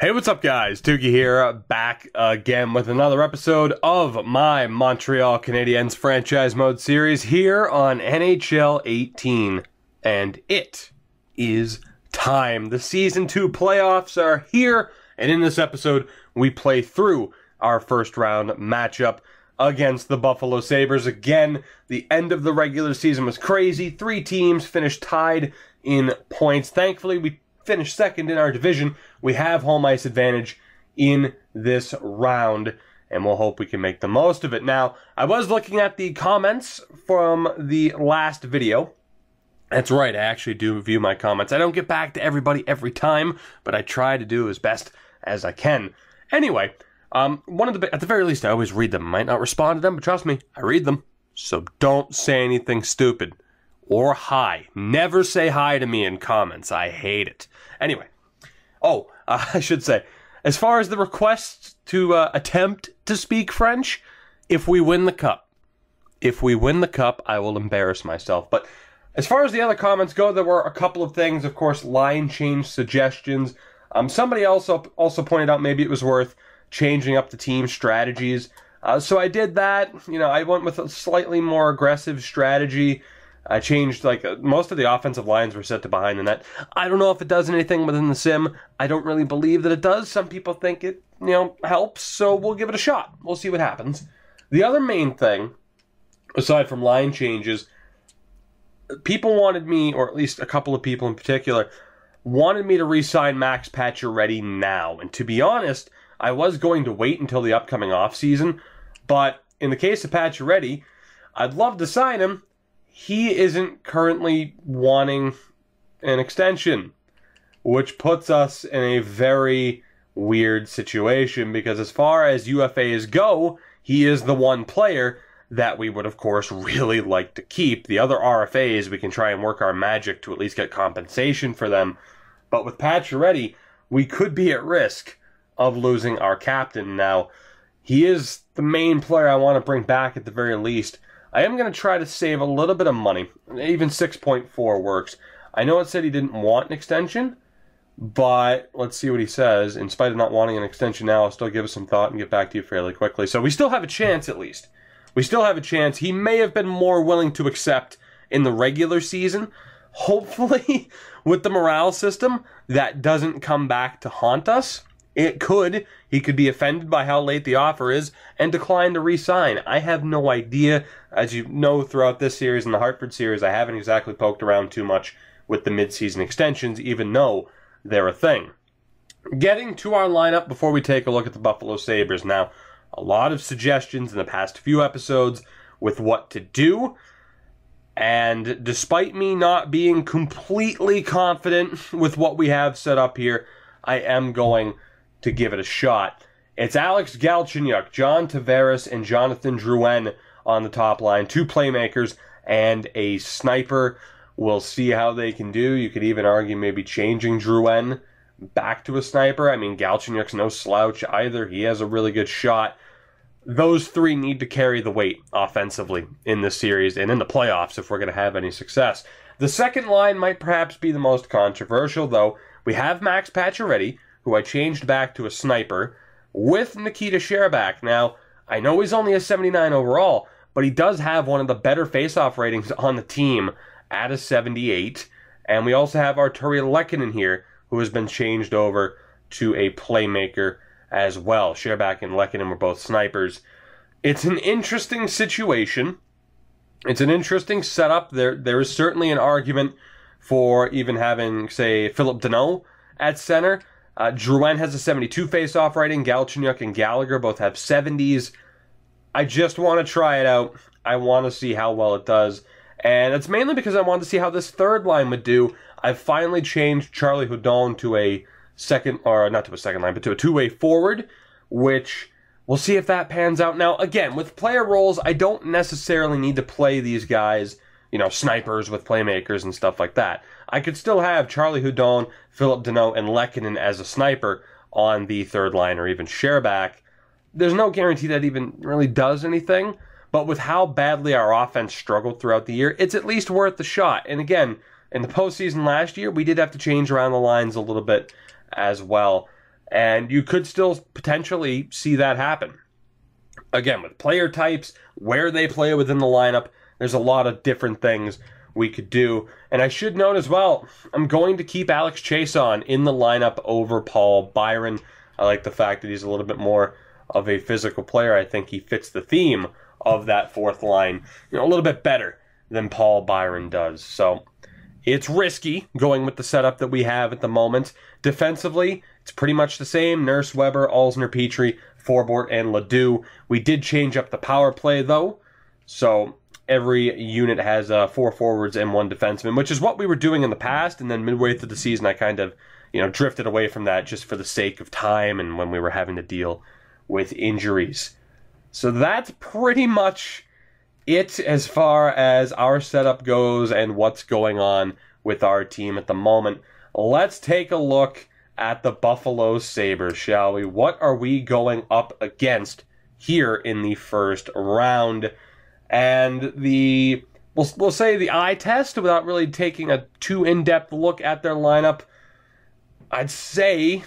Hey, what's up, guys? Tuki here, back again with another episode of my Montreal Canadiens franchise mode series here on NHL 18. And it is time. The Season 2 playoffs are here, and in this episode, we play through our first round matchup against the Buffalo Sabres. Again, the end of the regular season was crazy. 3 teams finished tied in points. Thankfully, we finished second in our division. We have home ice advantage in this round, and we'll hope we can make the most of it. Now, I was looking at the comments from the last video. That's right, I actually do view my comments. I don't get back to everybody every time, but I try to do as best as I can. Anyway, at the very least, I always read them. I might not respond to them, but trust me, I read them. So don't say anything stupid. Or hi. Never say hi to me in comments. I hate it. Anyway. I should say, as far as the request to attempt to speak French, if we win the cup, I will embarrass myself. But as far as the other comments go, there were a couple of things, of course, line change suggestions. Somebody also pointed out maybe it was worth changing up the team strategies. So I did that. I went with a slightly more aggressive strategy. I changed, most of the offensive lines were set to behind the net. I don't know if it does anything within the sim. I don't really believe that it does. Some people think it, helps, so we'll give it a shot. We'll see what happens. The other main thing, aside from line changes, people wanted me, or at least a couple of people in particular, wanted me to re-sign Max Pacioretty now. And to be honest, I was going to wait until the upcoming offseason, but in the case of Pacioretty, I'd love to sign him. He isn't currently wanting an extension, which puts us in a very weird situation because as far as UFAs go, he is the one player that we would, of course, really like to keep. The other RFAs, we can try and work our magic to at least get compensation for them. But with Pacioretty, we could be at risk of losing our captain. Now, he is the main player I want to bring back at the very least. I am going to try to save a little bit of money. Even 6.4 works. I know it said he didn't want an extension, but let's see what he says. In spite of not wanting an extension now, I'll still give it some thought and get back to you fairly quickly. So we still have a chance, at least. We still have a chance. He may have been more willing to accept in the regular season. Hopefully, with the morale system, that doesn't come back to haunt us. It could. He could be offended by how late the offer is and decline to re-sign. I have no idea. As you know, throughout this series and the Hartford series, I haven't exactly poked around too much with the mid-season extensions, even though they're a thing. Getting to our lineup before we take a look at the Buffalo Sabres. Now, a lot of suggestions in the past few episodes with what to do. And despite me not being completely confident with what we have set up here, I am going to give it a shot. It's Alex Galchenyuk, John Tavares, and Jonathan Drouin on the top line. 2 playmakers and a sniper. We'll see how they can do. You could even argue maybe changing Drouin back to a sniper. I mean, Galchenyuk's no slouch either. He has a really good shot. Those 3 need to carry the weight offensively in this series and in the playoffs if we're going to have any success. The second line might perhaps be the most controversial, though. We have Max Pacioretty, who I changed back to a sniper, with Nikita Sherbak. Now, I know he's only a 79 overall, but he does have one of the better face-off ratings on the team at a 78. And we also have Artturi Lehkonen here, who has been changed over to a playmaker as well. Sherbak and Lehkonen were both snipers. It's an interesting situation. It's an interesting setup. There is certainly an argument for even having, say, Philip Deneau at center. Drouin has a 72 face-off rating. Galchenyuk and Gallagher both have 70s. I just want to try it out. I want to see how well it does. And it's mainly because I want to see how this third line would do. I've finally changed Charlie Hudon to a to a two-way forward, which we'll see if that pans out. Now, again, with player roles, I don't necessarily need to play these guys, snipers with playmakers and stuff like that. I could still have Charlie Hudon, Philip Deneau, and Lehkonen as a sniper on the third line, or even Sherbak. There's no guarantee that even really does anything, but with how badly our offense struggled throughout the year, it's at least worth the shot. And again, in the postseason last year, we did have to change around the lines a little bit as well. And you could still potentially see that happen. Again, with player types, where they play within the lineup, there's a lot of different things we could do. And I should note as well, I'm going to keep Alex Chiasson in the lineup over Paul Byron. I like the fact that he's a little bit more of a physical player. I think he fits the theme of that fourth line, a little bit better than Paul Byron does. So it's risky going with the setup that we have at the moment. Defensively, it's pretty much the same. Nurse, Weber, Alzner, Petrie, Forbort, and Ledoux. We did change up the power play, though. So every unit has 4 forwards and 1 defenseman, which is what we were doing in the past. And then midway through the season, I kind of, drifted away from that just for the sake of time and when we were having to deal with injuries. So that's pretty much it as far as our setup goes and what's going on with our team at the moment. Let's take a look at the Buffalo Sabres, shall we? What are we going up against here in the first round? And we'll say the eye test, without really taking a too in-depth look at their lineup, I'd say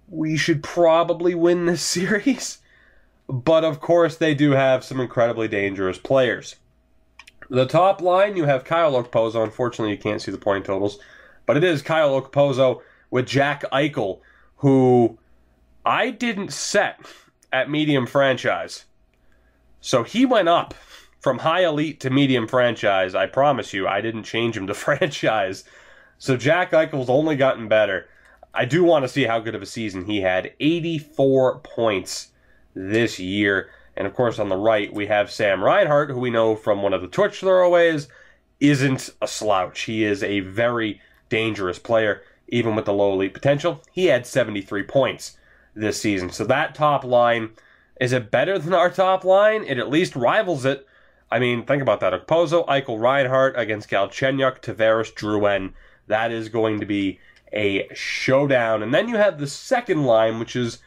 we should probably win this series. But of course, they do have some incredibly dangerous players. The top line, you have Kyle Okposo. Unfortunately, you can't see the point totals. But it is Kyle Okposo with Jack Eichel, who I didn't set at medium franchise. So he went up from high elite to medium franchise. I promise you, I didn't change him to franchise. So Jack Eichel's only gotten better. I do want to see how good of a season he had. 84 points this year. And of course, on the right, we have Sam Reinhart, who we know from one of the Twitch throwaways isn't a slouch. He is a very dangerous player, even with the low elite potential. He had 73 points this season. So that top line, is it better than our top line? It at least rivals it. I mean, think about that. Okposo, Eichel, Reinhart against Galchenyuk, Tavares, Drouin. That is going to be a showdown. And then you have the second line, which is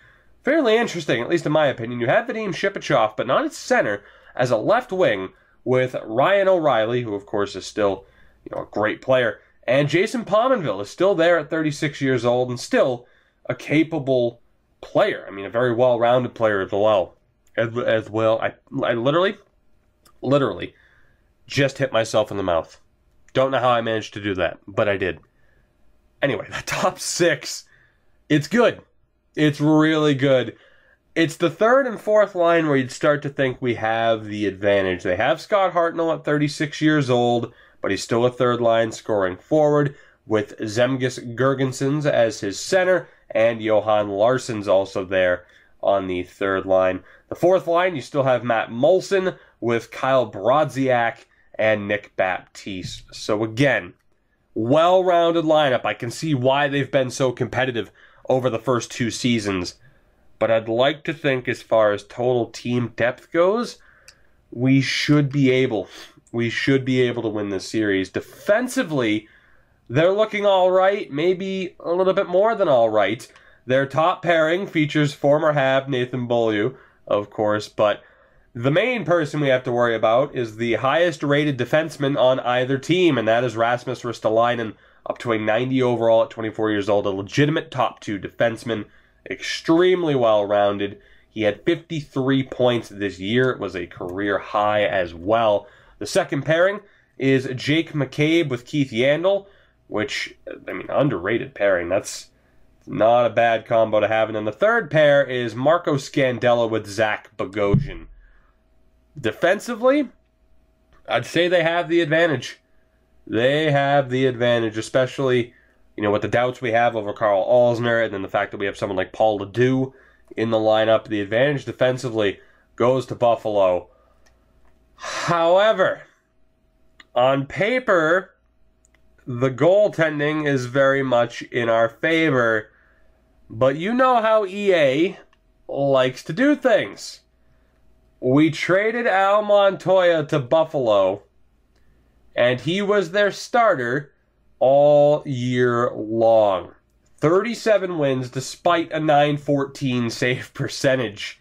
fairly interesting, at least in my opinion. You have Vadim Shipachyov, but not at center, as a left wing with Ryan O'Reilly, who of course is still a great player. And Jason Pominville is still there at 36 years old and still a capable player. I mean, a very well-rounded player as well. I literally just hit myself in the mouth. Don't know how I managed to do that, but I did. Anyway, the top 6, it's good. It's really good. It's the third and fourth line where you'd start to think we have the advantage. They have Scott Hartnell at 36 years old, but he's still a third line scoring forward with Zemgus Girgensons as his center, and Johan Larsson's also there on the third line. The fourth line, you still have Matt Molson with Kyle Brodziak and Nick Baptiste. So again, well-rounded lineup. I can see why they've been so competitive over the first 2 seasons. But I'd like to think as far as total team depth goes, we should be able to win this series. Defensively, they're looking all right, maybe a little bit more than all right. Their top pairing features former Hab Nathan Beaulieu, of course, but the main person we have to worry about is the highest-rated defenseman on either team, and that is Rasmus Ristolainen, up to a 90 overall at 24 years old, a legitimate top 2 defenseman, extremely well-rounded. He had 53 points this year. It was a career high as well. The second pairing is Jake McCabe with Keith Yandel, which, I mean, underrated pairing. That's not a bad combo to have. And then the third pair is Marco Scandella with Zach Bogosian. Defensively, I'd say they have the advantage. They have the advantage, especially, with the doubts we have over Carl Alzner, and then the fact that we have someone like Paul Ledoux in the lineup. The advantage defensively goes to Buffalo. However, on paper, the goaltending is very much in our favor, but you know how EA likes to do things. We traded Al Montoya to Buffalo, and he was their starter all year long. 37 wins despite a .914 save percentage.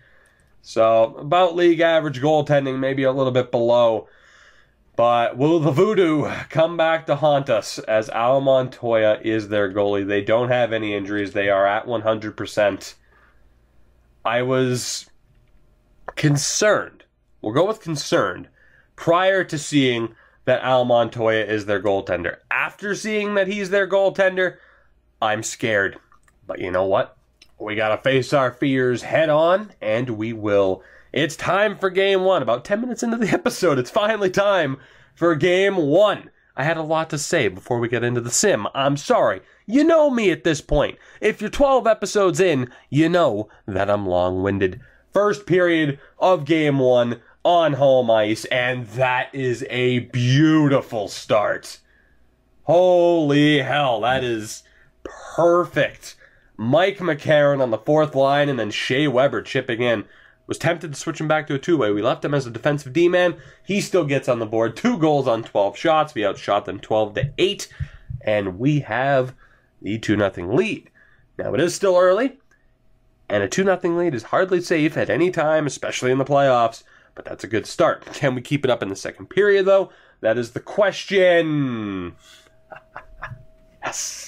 So, about league average goaltending, maybe a little bit below. But will the voodoo come back to haunt us as Al Montoya is their goalie? They don't have any injuries. They are at 100%. I was concerned. We'll go with concerned. Prior to seeing that Al Montoya is their goaltender. After seeing that he's their goaltender, I'm scared. But you know what? We got to face our fears head on, and we will. It's time for Game 1. About 10 minutes into the episode, it's finally time for Game 1. I had a lot to say before we get into the sim. I'm sorry. You know me at this point. If you're 12 episodes in, you know that I'm long-winded. First period of Game 1 on home ice, and that is a beautiful start. Holy hell, that is perfect. Mike McCarron on the fourth line, and then Shea Weber chipping in. Was tempted to switch him back to a two-way. We left him as a defensive D-man. He still gets on the board. 2 goals on 12 shots. We outshot them 12-8, and we have the 2-0 lead. Now, it is still early, and a 2-0 lead is hardly safe at any time, especially in the playoffs. But that's a good start. Can we keep it up in the second period, though? That is the question. Yes.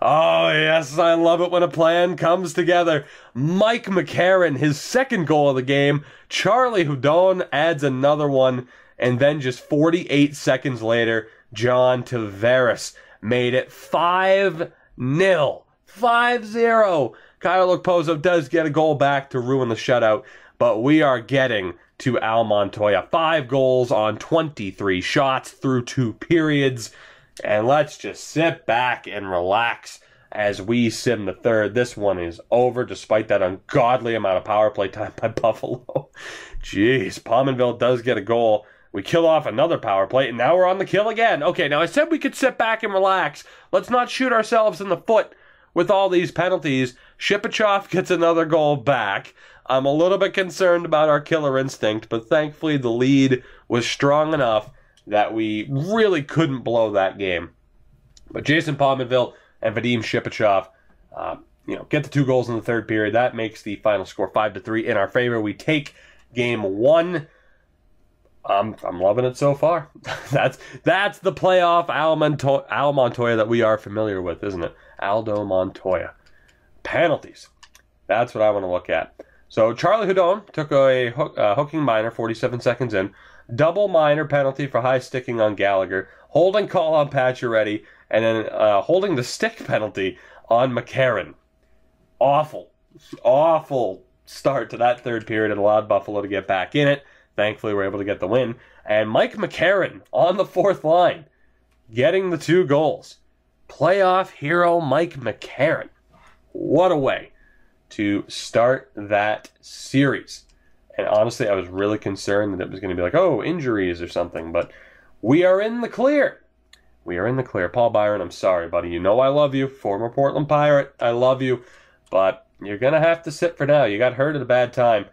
Oh, yes, I love it when a plan comes together. Mike McCarron, his second goal of the game. Charlie Hudon adds another one. And then just 48 seconds later, John Tavares made it 5-0. 5-0. Kyle Okposo does get a goal back to ruin the shutout. But we are getting to Al Montoya. 5 goals on 23 shots through 2 periods. And let's just sit back and relax as we sim the third. This one is over despite that ungodly amount of power play time by Buffalo. Jeez, Pominville does get a goal. We kill off another power play, and now we're on the kill again. Okay, now I said we could sit back and relax. Let's not shoot ourselves in the foot with all these penalties. Shipachyov gets another goal back. I'm a little bit concerned about our killer instinct, but thankfully the lead was strong enough that we really couldn't blow that game. But Jason Pominville and Vadim Shipachyov, get the 2 goals in the third period. That makes the final score 5-3 in our favor. We take Game 1. I'm loving it so far. That's the playoff Al Montoya that we are familiar with, isn't it? Aldo Montoya. Penalties. That's what I want to look at. So Charlie Hudon took a hooking minor 47 seconds in. Double minor penalty for high sticking on Gallagher. Holding call on Pacioretty. And then holding the stick penalty on McCarron. Awful start to that third period. It allowed Buffalo to get back in it. Thankfully, we're able to get the win. And Mike McCarron on the fourth line, getting the 2 goals. Playoff hero Mike McCarron. What a way to start that series. And honestly, I was really concerned that it was going to be like, oh, injuries or something. But we are in the clear. We are in the clear. Paul Byron, I'm sorry, buddy. You know I love you. Former Portland Pirate, I love you. But you're going to have to sit for now. You got hurt at a bad time.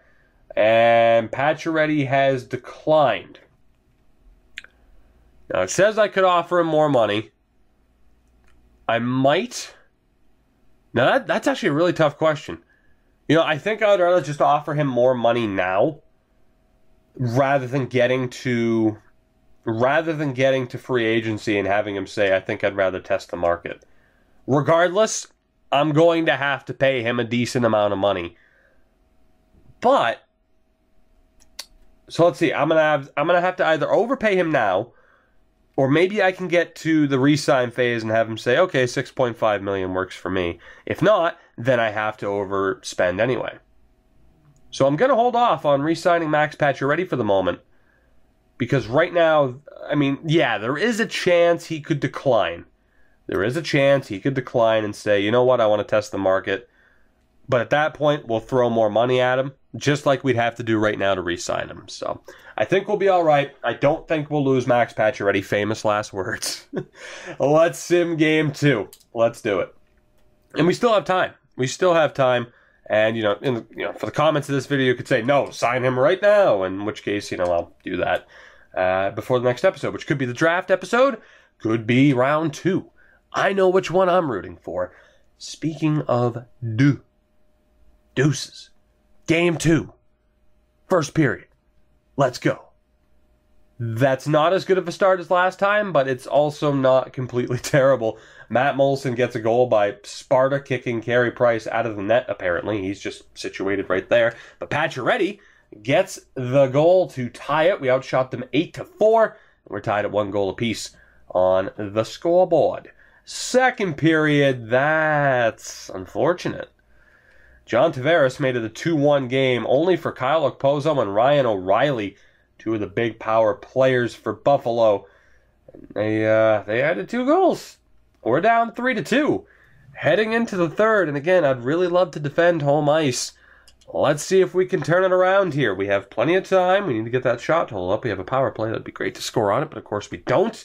And Pacioretty has declined. Now, it says I could offer him more money. I might. Now, that's actually a really tough question. I think I would rather just offer him more money now rather than getting to free agency and having him say, I think I'd rather test the market. Regardless, I'm going to have to pay him a decent amount of money. But, so let's see, I'm gonna have to either overpay him now, or maybe I can get to the re-sign phase and have him say, okay, $6.5 million works for me. If not, then I have to overspend anyway. So I'm going to hold off on re-signing Max Pacioretty for the moment. Because right now, there is a chance he could decline. There is a chance he could decline and say, you know what, I want to test the market. But at that point, we'll throw more money at him, just like we'd have to do right now to re-sign him. So I think we'll be all right. I don't think we'll lose Max Pacioretty. Famous last words. Let's sim Game 2. Let's do it. And we still have time. And, for the comments of this video, you could say, no, sign him right now. In which case, I'll do that before the next episode, which could be the draft episode, could be round 2. I know which one I'm rooting for. Speaking of deuces. Game 2. First period. Let's go. That's not as good of a start as last time, but it's also not completely terrible. Matt Moulson gets a goal by Sparta kicking Carey Price out of the net, apparently. He's just situated right there. But Pacioretty gets the goal to tie it. We outshot them 8-4. We're tied at 1 goal apiece on the scoreboard. Second period, that's unfortunate. John Tavares made it a 2-1 game, only for Kyle Okposo and Ryan O'Reilly, two of the big power players for Buffalo. They added 2 goals. We're down 3-2. Heading into the third, and again, I'd really love to defend home ice. Let's see if we can turn it around here. We have plenty of time. We need to get that shot total up. We have a power play. That'd be great to score on it, but of course we don't.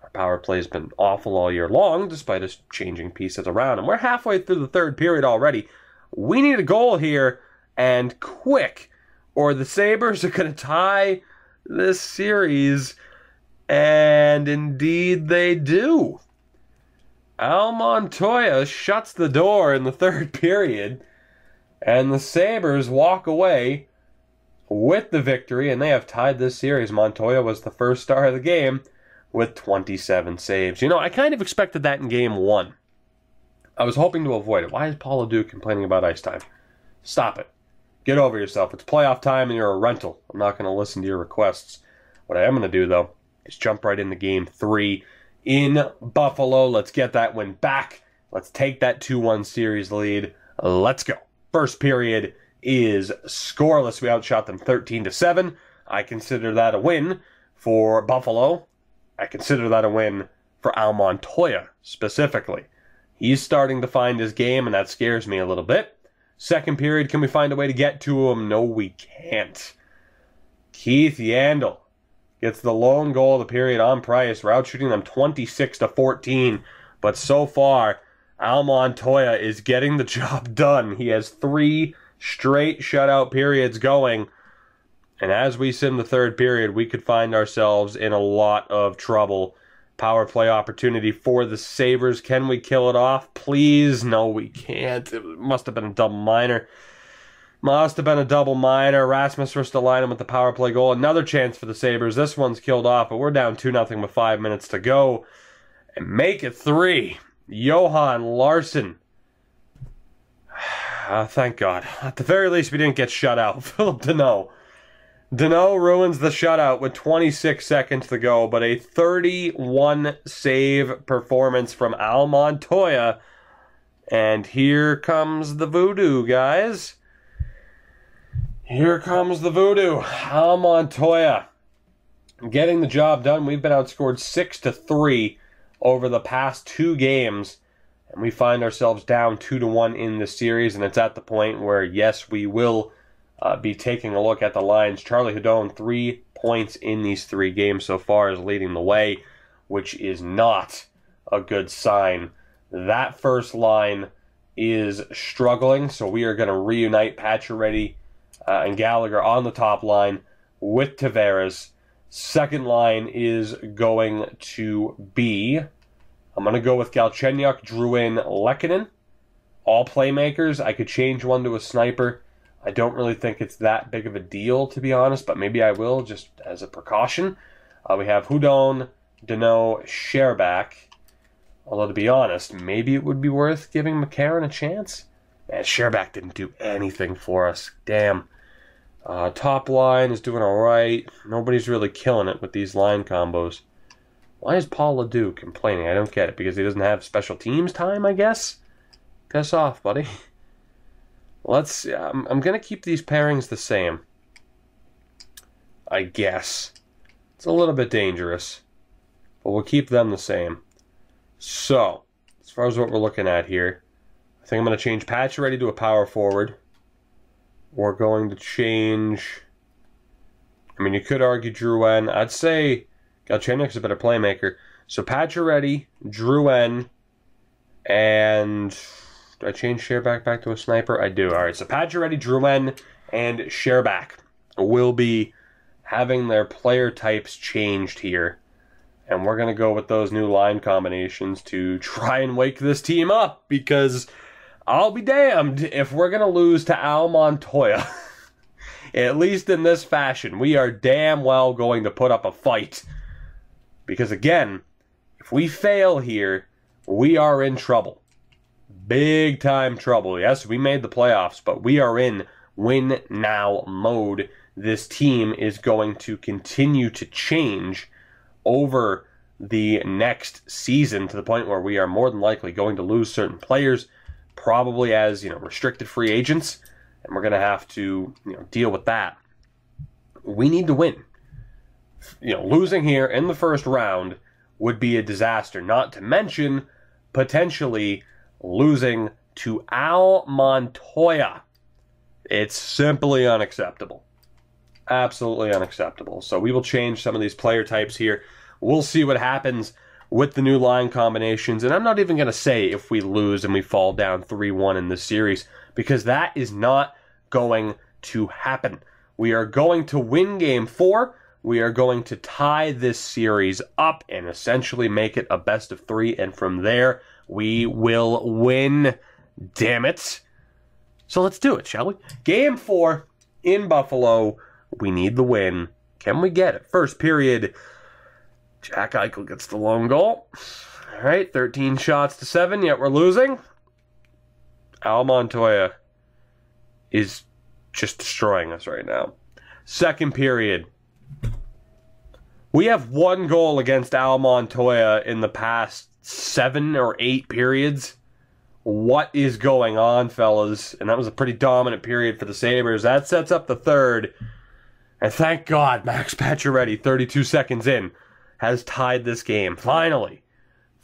Our power play has been awful all year long, despite us changing pieces around. And we're halfway through the third period already. We need a goal here, and quick, or the Sabres are going to tie this series. And indeed they do. Al Montoya shuts the door in the third period, and the Sabres walk away with the victory, and they have tied this series. Montoya was the first star of the game with 27 saves. You know, I kind of expected that in Game 1. I was hoping to avoid it. Why is Paul LeDuc complaining about ice time? Stop it. Get over yourself. It's playoff time and you're a rental. I'm not going to listen to your requests. What I am going to do, though, is jump right into Game 3 in Buffalo. Let's get that win back. Let's take that 2-1 series lead. Let's go. First period is scoreless. We outshot them 13-7. I consider that a win for Buffalo. I consider that a win for Al Montoya specifically. He's starting to find his game, and that scares me a little bit. Second period, can we find a way to get to him? No, we can't. Keith Yandel gets the lone goal of the period on Price. We're out shooting them 26-14. But so far, Al Montoya is getting the job done. He has 3 straight shutout periods going. And as we sit in the third period, we could find ourselves in a lot of trouble. Power play opportunity for the Sabres. Can we kill it off? Please? No, we can't. It must have been a double minor. Must have been a double minor. Rasmus Ristolainen with the power play goal. Another chance for the Sabres. This one's killed off, but we're down 2-0 with 5 minutes to go. And make it 3. Johan Larsson. Thank God. At the very least, we didn't get shut out. Philip Deneau. Deneau ruins the shutout with 26 seconds to go, but a 31 save performance from Al Montoya. And here comes the voodoo, guys. Here comes the voodoo. Al Montoya getting the job done. We've been outscored 6-3 over the past 2 games. And we find ourselves down 2-1 in the series. And it's at the point where, yes, we will be taking a look at the lines. Charlie Hudon, 3 points in these 3 games so far, is leading the way, which is not a good sign. That first line is struggling, so we are going to reunite Pacioretty and Gallagher on the top line with Tavares. Second line is going to be, I'm going to go with Galchenyuk, Drouin, Lehkonen. All playmakers. I could change one to a sniper. I don't really think it's that big of a deal, to be honest, but maybe I will, just as a precaution. We have Hudon, Deneau, Sherbak. Although, to be honest, maybe it would be worth giving McCarron a chance. Man, Sherbak didn't do anything for us. Damn. Top line is doing alright. Nobody's really killing it with these line combos. Why is Paul LeDuc complaining? I don't get it. Because he doesn't have special teams time, I guess? Piss off, buddy. Let's see. I'm going to keep these pairings the same. I guess. It's a little bit dangerous. But we'll keep them the same. So, as far as what we're looking at here, I think I'm going to change Pacioretty to a power forward. We're going to change... I mean, you could argue Drouin. I'd say Galchenyuk's a better playmaker. So Pacioretty, Drouin, and... Do I change Sherbak back to a sniper? I do. All right, so Pacioretty, Drouin, and Sherbak will be having their player types changed here. And we're going to go with those new line combinations to try and wake this team up, because I'll be damned if we're going to lose to Al Montoya At least in this fashion, we are damn well going to put up a fight. Because again, if we fail here, we are in trouble. Big time trouble. Yes, we made the playoffs, but we are in win now mode. This team is going to continue to change over the next season to the point where we are more than likely going to lose certain players, probably as, restricted free agents, and we're going to have to, deal with that. We need to win. Losing here in the first round would be a disaster, not to mention potentially losing to Al Montoya. It's simply unacceptable. Absolutely unacceptable. So we will change some of these player types here. We'll see what happens with the new line combinations. And I'm not even going to say if we lose and we fall down 3-1 in this series, because that is not going to happen. We are going to win Game 4. We are going to tie this series up and essentially make it a best of 3. And from there, we will win. Damn it. So let's do it, shall we? Game 4 in Buffalo. We need the win. Can we get it? First period, Jack Eichel gets the lone goal. All right, 13 shots to 7, yet we're losing. Al Montoya is just destroying us right now. Second period. We have 1 goal against Al Montoya in the past 7 or 8 periods. What is going on, fellas? And that was a pretty dominant period for the Sabres. That sets up the third. And thank God, Max Pacioretty, 32 seconds in, has tied this game. Finally,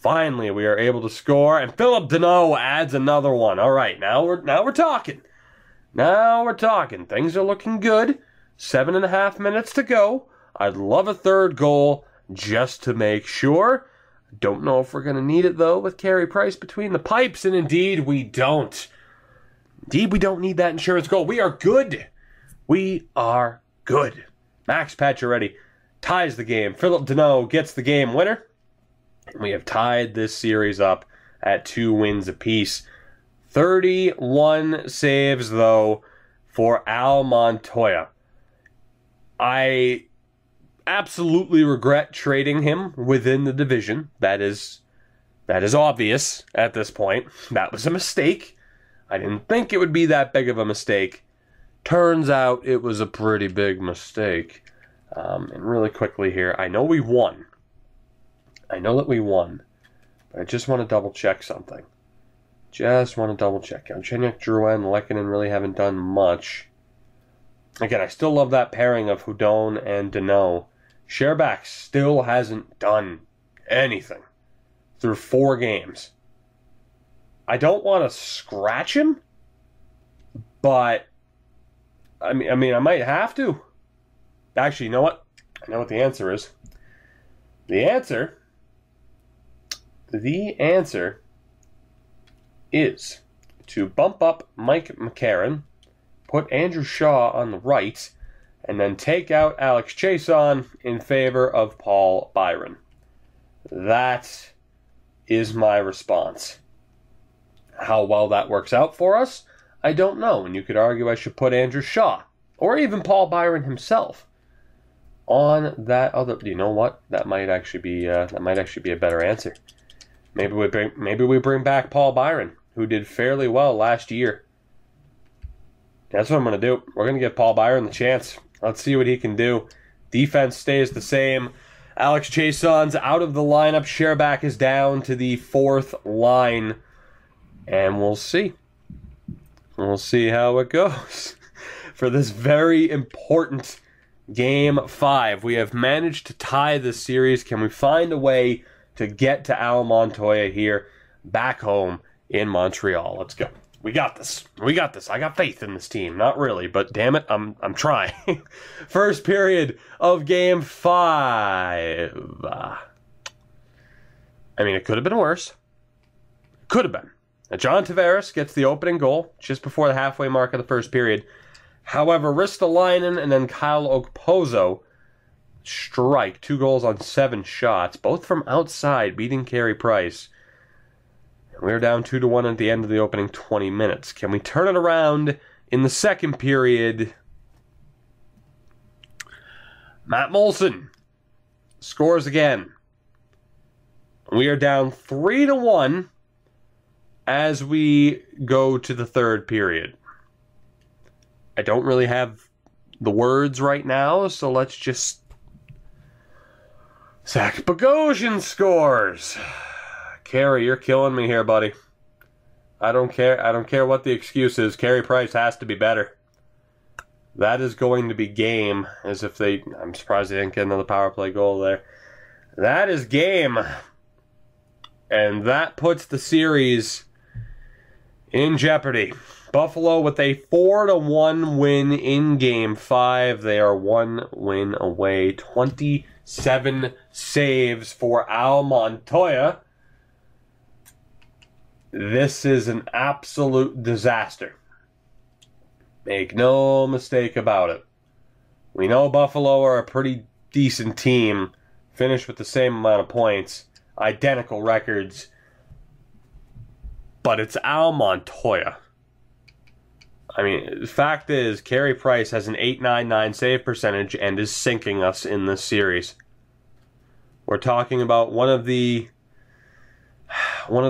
we are able to score. And Philip Deneau adds another one. All right, now we're talking. Now we're talking. Things are looking good. 7.5 minutes to go. I'd love a third goal just to make sure. Don't know if we're going to need it, though, with Carey Price between the pipes. And indeed, we don't. Indeed, we don't need that insurance goal. We are good. We are good. Max Pacioretty ties the game. Philip Deneau gets the game winner. And we have tied this series up at 2 wins apiece. 31 saves, though, for Al Montoya. I absolutely regret trading him within the division. That is obvious at this point. That was a mistake. I didn't think it would be that big of a mistake. Turns out it was a pretty big mistake. And really quickly here, I know we won. I know that we won. But I just want to double check something. Just want to double check. Galchenyuk, Drouin, Lehkonen really haven't done much. Again, I still love that pairing of Hudon and Deneau. Sherbak still hasn't done anything through 4 games. I don't want to scratch him, but I mean, I might have to. Actually, you know what? I know what the answer is. The answer is to bump up Mike McCarron, put Andrew Shaw on the right, and then take out Alex Chiasson in favor of Paul Byron. That is my response. How well that works out for us, I don't know. And you could argue I should put Andrew Shaw, or even Paul Byron himself, on that other. You know what? That might actually be a better answer. Maybe we bring back Paul Byron, who did fairly well last year. That's what I'm going to do. We're going to give Paul Byron the chance. Let's see what he can do. Defense stays the same. Alex Chiasson's out of the lineup. Sherbak is down to the 4th line. And we'll see. We'll see how it goes. For this very important Game 5, we have managed to tie this series. Can we find a way to get to Al Montoya here back home in Montreal? Let's go. We got this. We got this. I got faith in this team. Not really, but damn it, I'm trying. First period of Game 5. I mean, it could have been worse. Could have been. Now, John Tavares gets the opening goal just before the halfway mark of the first period. However, Ristolainen and then Kyle Okposo strike. 2 goals on 7 shots, both from outside, beating Carey Price. We're down 2-1 at the end of the opening 20 minutes. Can we turn it around in the second period? Matt Molson scores again. We are down 3-1 as we go to the third period. I don't really have the words right now, so let's just... Zach Bogosian scores. Carey, you're killing me here, buddy. I don't care what the excuse is. Carey Price has to be better. That is going to be game. As if they... I'm surprised they didn't get another power play goal there. That is game. And that puts the series in jeopardy. Buffalo with a 4-1 win in Game 5. They are 1 win away. 27 saves for Al Montoya. This is an absolute disaster. Make no mistake about it. We know Buffalo are a pretty decent team. Finished with the same amount of points. Identical records. But it's Al Montoya. I mean, the fact is, Carey Price has an .899 save percentage and is sinking us in this series. We're talking about one of the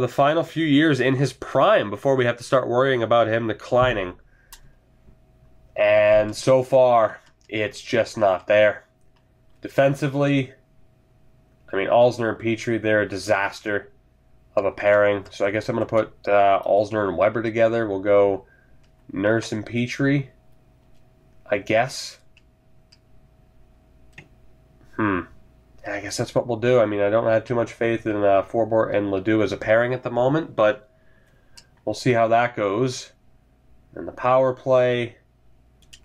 final few years in his prime before we have to start worrying about him declining. And so far, it's just not there. Defensively, I mean, Alzner and Petrie, they're a disaster of a pairing. So I guess I'm going to put Alzner and Weber together. We'll go Nurse and Petrie, I guess. I guess that's what we'll do. I mean, I don't have too much faith in Forbort and Ledoux as a pairing at the moment, but we'll see how that goes. And the power play,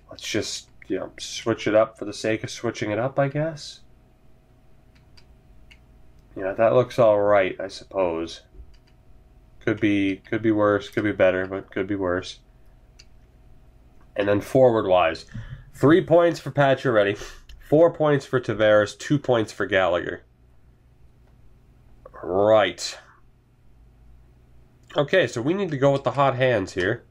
let's just, switch it up for the sake of switching it up, I guess. Yeah, that looks all right, I suppose. Could be worse, could be better, but could be worse. And then forward-wise, 3 points for Pacioretty, 4 points for Tavares, 2 points for Gallagher. Right. Okay, so we need to go with the hot hands here.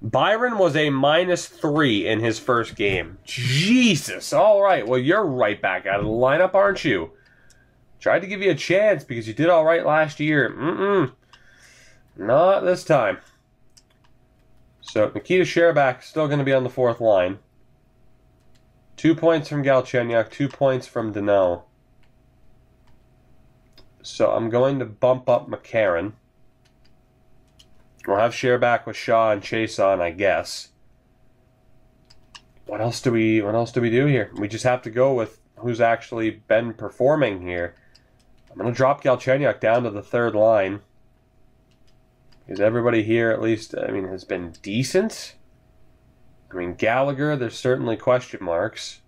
Byron was a -3 in his first game. Jesus! All right, well, you're right back out of the lineup, aren't you? Tried to give you a chance because you did all right last year. Not this time. So, Nikita Sherbak still going to be on the fourth line. 2 points from Galchenyuk, 2 points from Danault. So, I'm going to bump up McCarron. We'll have Sherbak with Shaw and Chase on, I guess. What else do we do here? We just have to go with who's actually been performing here. I'm going to drop Galchenyuk down to the third line. Because everybody here, at least, I mean, has been decent. I mean, Gallagher, there's certainly question marks.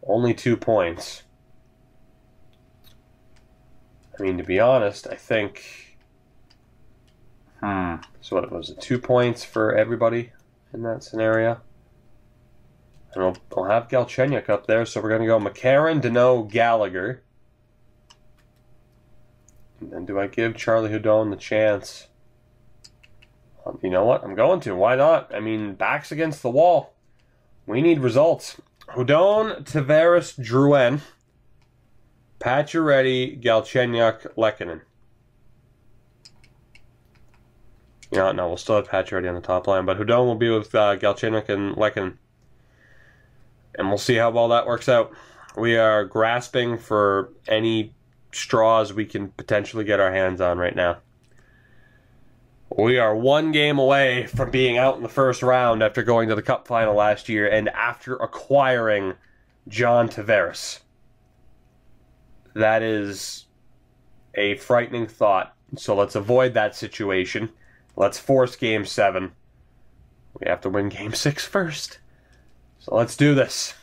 Only 2 points. I mean, to be honest, I think... So what was it? 2 points for everybody in that scenario? And we'll have Galchenyuk up there, so we're going to go McCarron, Danault, Gallagher. And then do I give Charlie Hudon the chance? You know what? I'm going to. Why not? I mean, backs against the wall. We need results. Hudon, Tavares, Drouin, Pacioretty, Galchenyuk, Lehkonen. No, we'll still have Pacioretty on the top line, but Hudon will be with Galchenyuk and Lehkonen. And we'll see how well that works out. We are grasping for any straws we can potentially get our hands on right now. We are 1 game away from being out in the first round after going to the Cup final last year and after acquiring John Tavares. That is a frightening thought. So let's avoid that situation. Let's force Game 7. We have to win Game 6 first. So let's do this.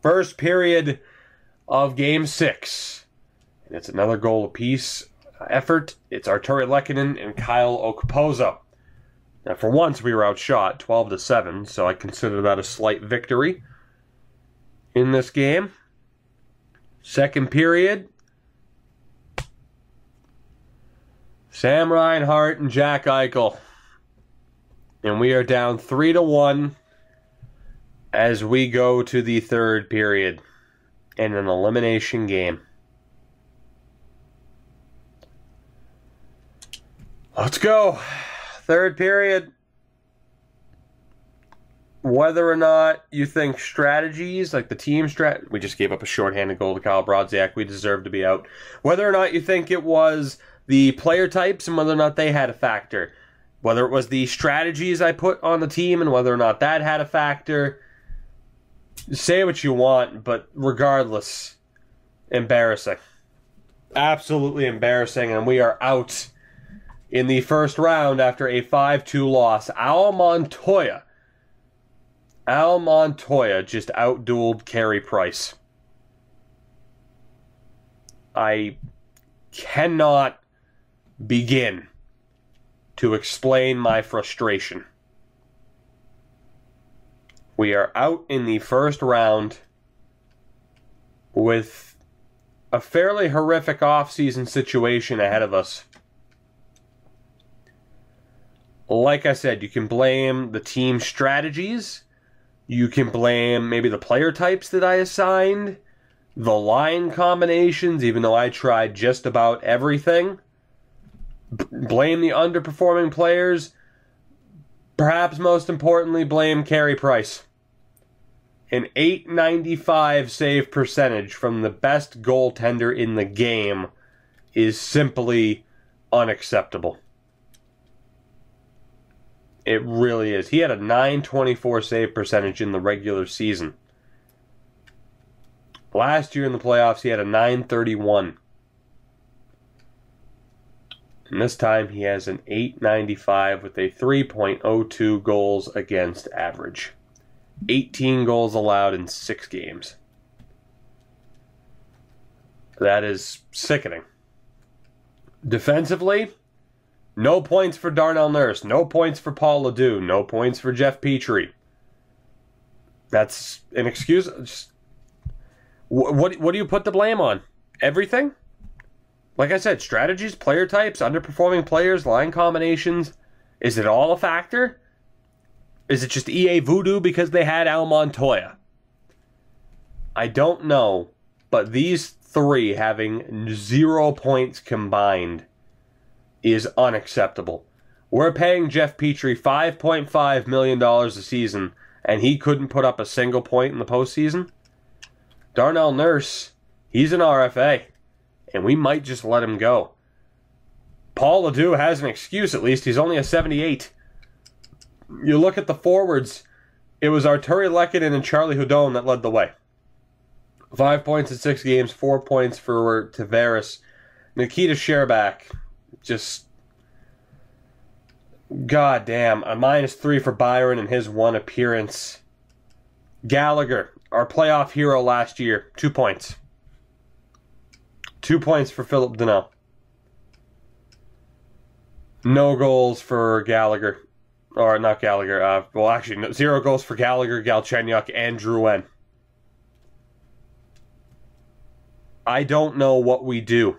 First period of Game 6. And it's another goal apiece effort. It's Arturi Lehkonen and Kyle Okposo. Now, for once, we were outshot 12-7, so I consider that a slight victory in this game. Second period. Sam Reinhart and Jack Eichel. And we are down 3-1 as we go to the third period in an elimination game. Let's go. Third period. Whether or not you think strategies, like the team strat, we just gave up a shorthanded goal to Kyle Brodziak. We deserve to be out. Whether or not you think it was the player types and whether or not they had a factor. Whether it was the strategies I put on the team and whether or not that had a factor. Say what you want, but regardless, embarrassing. Absolutely embarrassing, and we are out in the first round after a 5-2 loss. Al Montoya just outdueled Carey Price. I cannot begin to explain my frustration. We are out in the first round with a fairly horrific offseason situation ahead of us. Like I said, you can blame the team strategies. You can blame maybe the player types that I assigned, the line combinations, even though I tried just about everything. Blame the underperforming players. Perhaps most importantly, blame Carey Price. An .895 save percentage from the best goaltender in the game is simply unacceptable. It really is. He had a .924 save percentage in the regular season. Last year in the playoffs, he had a .931. And this time he has an .895 with a 3.02 goals against average. 18 goals allowed in 6 games. That is sickening. Defensively, no points for Darnell Nurse. No points for Paul Ledoux. No points for Jeff Petrie. That's an excuse. Just, what do you put the blame on? Everything? Like I said, strategies, player types, underperforming players, line combinations. Is it all a factor? Is it just EA voodoo because they had Al Montoya? I don't know, but these three having 0 points combined is unacceptable. We're paying Jeff Petrie $5.5 million a season, and he couldn't put up a single point in the postseason? Darnell Nurse, he's an RFA, and we might just let him go. Paul Ledoux has an excuse, at least. He's only a 78. You look at the forwards, it was Arturi Lehkonen and Charlie Hudon that led the way. 5 points in 6 games, 4 points for Tavares. Nikita Sherbak, just goddamn, a -3 for Byron in his 1 appearance. Gallagher, our playoff hero last year, 2 points. 2 points for Philip Deneau. No goals for Gallagher. Or not Gallagher. Well, actually, no, 0 goals for Gallagher, Galchenyuk, and Drouin. I don't know what we do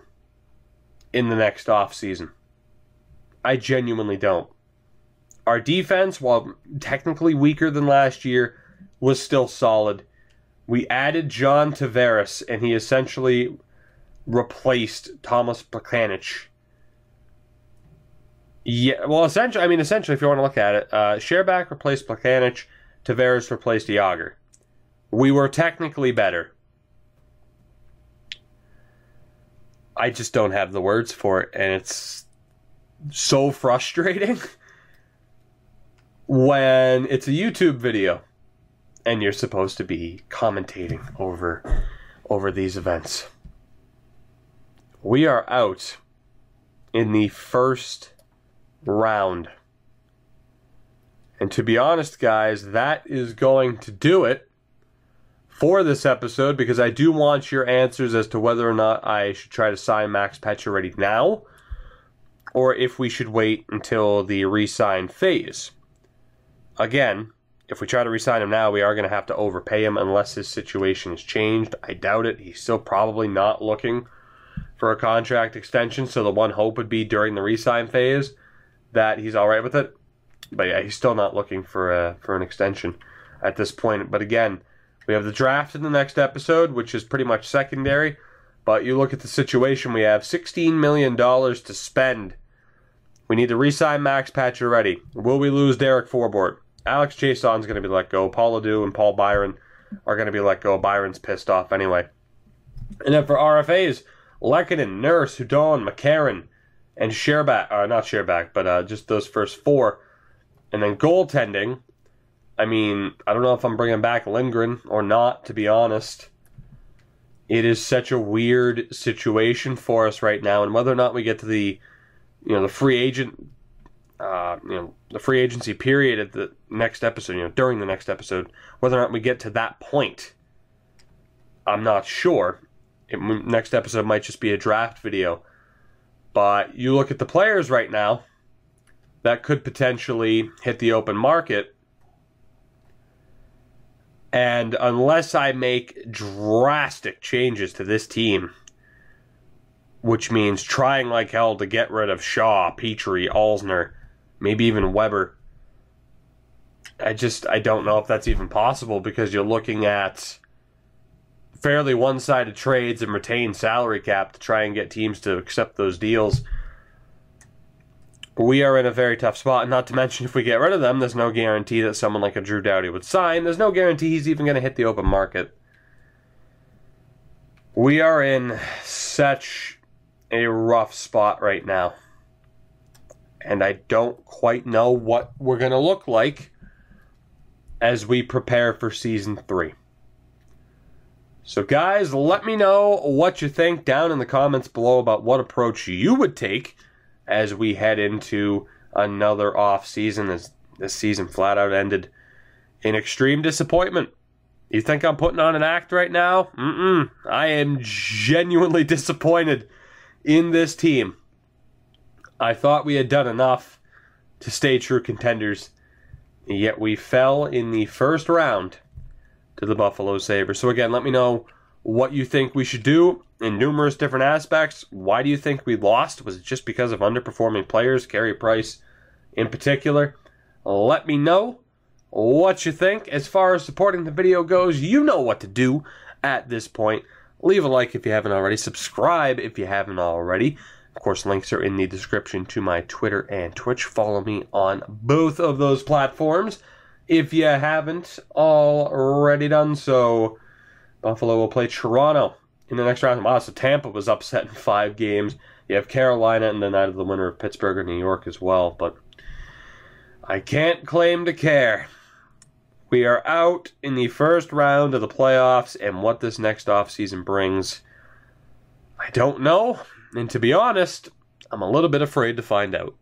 in the next offseason. I genuinely don't. Our defense, while technically weaker than last year, was still solid. We added John Tavares, and he essentially replaced Thomas Plekanec. Yeah, well, essentially, if you want to look at it, Sherbak replaced Plekanec, Tavares replaced Jágr. We were technically better. I just don't have the words for it, and it's so frustrating when it's a YouTube video and you're supposed to be commentating over these events. We are out in the first round. And to be honest, guys, that is going to do it for this episode, because I do want your answers as to whether or not I should try to sign Max Pacioretty now, or if we should wait until the re-sign phase. Again, if we try to re-sign him now, we are going to have to overpay him unless his situation has changed. I doubt it. He's still probably not looking for a contract extension, so the one hope would be during the re-sign phase that he's all right with it. But yeah, he's still not looking for an extension. at this point. But again, we have the draft in the next episode, which is pretty much secondary. But you look at the situation, we have $16 million to spend. We need to re-sign Max Pacioretty. Will we lose Derek Forbort? Alex Chiasson's going to be let go. Paul LeDoux and Paul Byron are going to be let go. Byron's pissed off anyway. And then for RFAs, Lehkonen, Nurse, Hudon, McCarron, and not Sherbak, but just those first four. And then goaltending, I mean, I don't know if I'm bringing back Lindgren or not, to be honest. It is such a weird situation for us right now, and whether or not we get to the free agent, the free agency period at the next episode, during the next episode, whether or not we get to that point, I'm not sure. Next episode might just be a draft video. But you look at the players right now that could potentially hit the open market, and unless I make drastic changes to this team, which means trying like hell to get rid of Shaw, Petrie, Alsner, maybe even Weber, I don't know if that's even possible, because you're looking at fairly one-sided trades and retained salary cap to try and get teams to accept those deals. We are in a very tough spot, not to mention if we get rid of them, there's no guarantee that someone like a Drew Doughty would sign. There's no guarantee he's even going to hit the open market. We are in such a rough spot right now, and I don't quite know what we're going to look like as we prepare for Season 3. So guys, let me know what you think down in the comments below about what approach you would take as we head into another off season, as this season flat out ended in extreme disappointment. You think I'm putting on an act right now? I am genuinely disappointed in this team. I thought we had done enough to stay true contenders, yet we fell in the first round to the Buffalo Sabres. So again, let me know what you think we should do in numerous different aspects. Why do you think we lost? Was it just because of underperforming players, Carey Price in particular? Let me know what you think. As far as supporting the video goes, you know what to do at this point. Leave a like if you haven't already. Subscribe if you haven't already. Of course, links are in the description to my Twitter and Twitch. Follow me on both of those platforms if you haven't already done so. Buffalo will play Toronto in the next round. Wow, so Tampa was upset in 5 games. You have Carolina and the night of the winner of Pittsburgh and New York as well. But I can't claim to care. We are out in the first round of the playoffs, and what this next offseason brings, I don't know. And to be honest, I'm a little bit afraid to find out.